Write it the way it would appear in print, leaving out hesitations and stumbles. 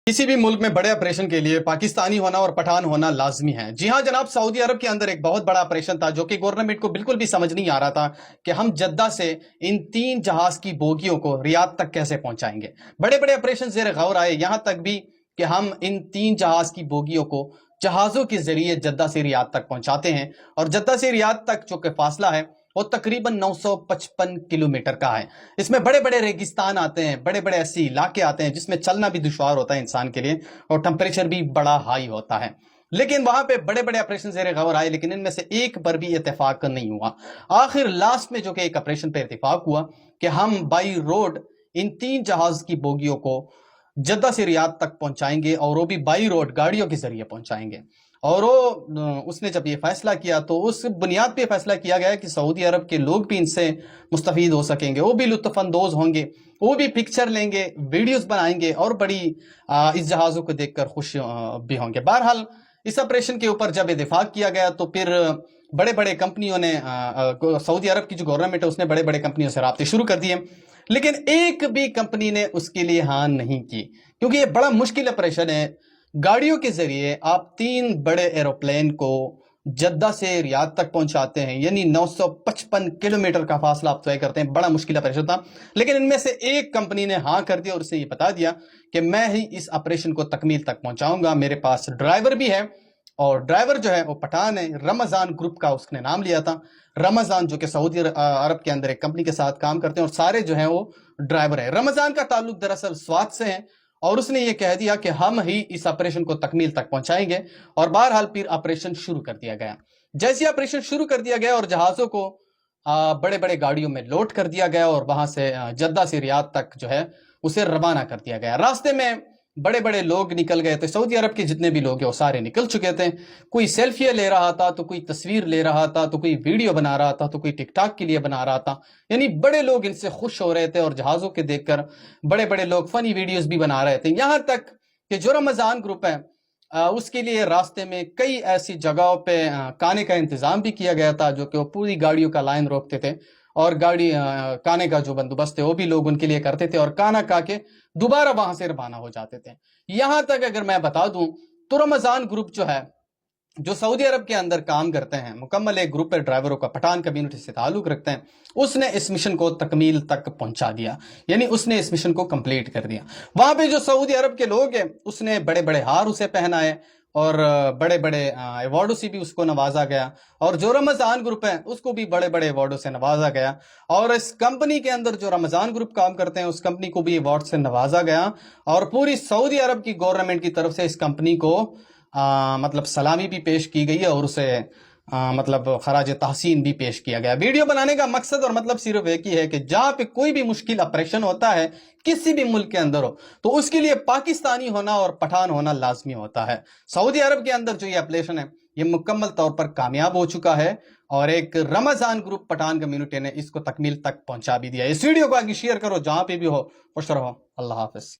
किसी भी मुल्क में बड़े ऑपरेशन के लिए पाकिस्तानी होना और पठान होना लाजमी है। जी हाँ जनाब, सऊदी अरब के अंदर एक बहुत बड़ा ऑपरेशन था जो कि गवर्नमेंट को बिल्कुल भी समझ नहीं आ रहा था कि हम जद्दा से इन 3 जहाज की बोगियों को रियाद तक कैसे पहुंचाएंगे। बड़े बड़े ऑपरेशन ज़ेर गौर आए, यहां तक भी कि हम इन 3 जहाज की बोगियों को जहाज़ों के जरिए जद्दा से रियाद तक पहुंचाते हैं, और जद्दा से रियाद तक जो कि फासला है वो तकरीबन 955 किलोमीटर का है। इसमें बड़े बड़े रेगिस्तान आते हैं, बड़े बड़े ऐसे इलाके आते हैं जिसमें चलना भी दुश्वार होता है इंसान के लिए, और टेम्परेचर भी बड़ा हाई होता है। लेकिन वहां पे बड़े बड़े ऑपरेशन ज़ेर गौर आए, लेकिन इनमें से एक पर भी इत्तेफाक नहीं हुआ। आखिर लास्ट में जो कि एक ऑपरेशन पे इत्तेफाक हुआ कि हम बाई रोड इन 3 जहाज की बोगियों को जद्दा से रियाद तक पहुंचाएंगे, और वो भी बाई रोड गाड़ियों के जरिए पहुंचाएंगे। और वो उसने जब ये फैसला किया तो उस बुनियाद पे फैसला किया गया कि सऊदी अरब के लोग भी इनसे मुस्तफीद हो सकेंगे, वो भी लुत्फ अंदोज होंगे, वो भी पिक्चर लेंगे, वीडियोस बनाएंगे और बड़ी इस जहाज़ों को देखकर खुश भी होंगे। बहरहाल इस ऑपरेशन के ऊपर जब इत्तेफाक किया गया तो फिर बड़े बड़े कंपनियों ने सऊदी अरब की जो गवर्नमेंट है उसने बड़े बड़े कंपनियों से राब्ते शुरू कर दिए, लेकिन एक भी कंपनी ने उसके लिए हाँ नहीं की, क्योंकि ये बड़ा मुश्किल ऑपरेशन है। गाड़ियों के जरिए आप 3 बड़े एरोप्लेन को जद्दा से रियाद तक पहुंचाते हैं, यानी 955 किलोमीटर का फासला आप तय करते हैं। बड़ा मुश्किल ऑपरेशन था, लेकिन इनमें से एक कंपनी ने हाँ कर दिया और उसने ये बता दिया कि मैं ही इस ऑपरेशन को तकमील तक पहुंचाऊंगा। मेरे पास ड्राइवर भी है, और ड्राइवर जो है वो पठान है, रमजान ग्रुप का उसने नाम लिया था। रमजान जो कि सऊदी अरब के अंदर एक कंपनी के साथ काम करते हैं, और सारे जो है वो ड्राइवर है। रमजान का ताल्लुक दरअसल स्वात से है, और उसने ये कह दिया कि हम ही इस ऑपरेशन को तकमील तक पहुंचाएंगे। और बहरहाल फिर ऑपरेशन शुरू कर दिया गया। जैसे ऑपरेशन शुरू कर दिया गया और जहाज़ों को बड़े बड़े गाड़ियों में लोड कर दिया गया, और वहां से जद्दा से रियाद तक जो है उसे रवाना कर दिया गया। रास्ते में बड़े बड़े लोग निकल गए थे, सऊदी अरब के जितने भी लोग हैं वो सारे निकल चुके थे। कोई सेल्फी ले रहा था, तो कोई तस्वीर ले रहा था, तो कोई वीडियो बना रहा था, तो कोई टिकटॉक के लिए बना रहा था। यानी बड़े लोग इनसे खुश हो रहे थे, और जहाज़ों के देखकर बड़े बड़े लोग फनी वीडियोस भी बना रहे थे। यहाँ तक कि जो रमजान ग्रुप है उसके लिए रास्ते में कई ऐसी जगहों पे खाने का इंतजाम भी किया गया था, जो कि वो पूरी गाड़ियों का लाइन रोकते थे, और गाड़ी खाने का जो बंदोबस्त है वो भी लोग उनके लिए करते थे, और खाना खा के दोबारा वहां से रवाना हो जाते थे। यहां तक अगर मैं बता दूं तो रमजान ग्रुप जो है, जो सऊदी अरब के अंदर काम करते हैं, मुकम्मल एक ग्रुप है ड्राइवरों का, पठान कम्युनिटी से ताल्लुक रखते हैं, उसने इस मिशन को तकमील तक पहुंचा दिया, यानी उसने इस मिशन को कंप्लीट कर दिया। वहां पे जो सऊदी अरब के लोग हैं उसने बड़े बड़े हार उसे पहनाए, और बड़े बड़े अवार्डों से भी उसको नवाजा गया, और जो रमजान ग्रुप है उसको भी बड़े बड़े अवार्डों से नवाजा गया। और इस कंपनी के अंदर जो रमजान ग्रुप काम करते हैं उस कंपनी को भी अवार्ड से नवाजा गया, और पूरी सऊदी अरब की गवर्नमेंट की तरफ से इस कंपनी को मतलब सलामी भी पेश की गई है, और उसे मतलब खराज तहसीन भी पेश किया गया। वीडियो बनाने का मकसद और मतलब सिर्फ एक ही है कि जहां पे कोई भी मुश्किल ऑपरेशन होता है किसी भी मुल्क के अंदर हो, तो उसके लिए पाकिस्तानी होना और पठान होना लाजमी होता है। सऊदी अरब के अंदर जो ये ऑपरेशन है ये मुकम्मल तौर पर कामयाब हो चुका है, और एक रमजान ग्रुप पठान कम्युनिटी ने इसको तकमील तक पहुंचा भी दिया। इस वीडियो को आगे शेयर करो, जहां पे भी हो। खुश रहो। अल्लाह हाफिज।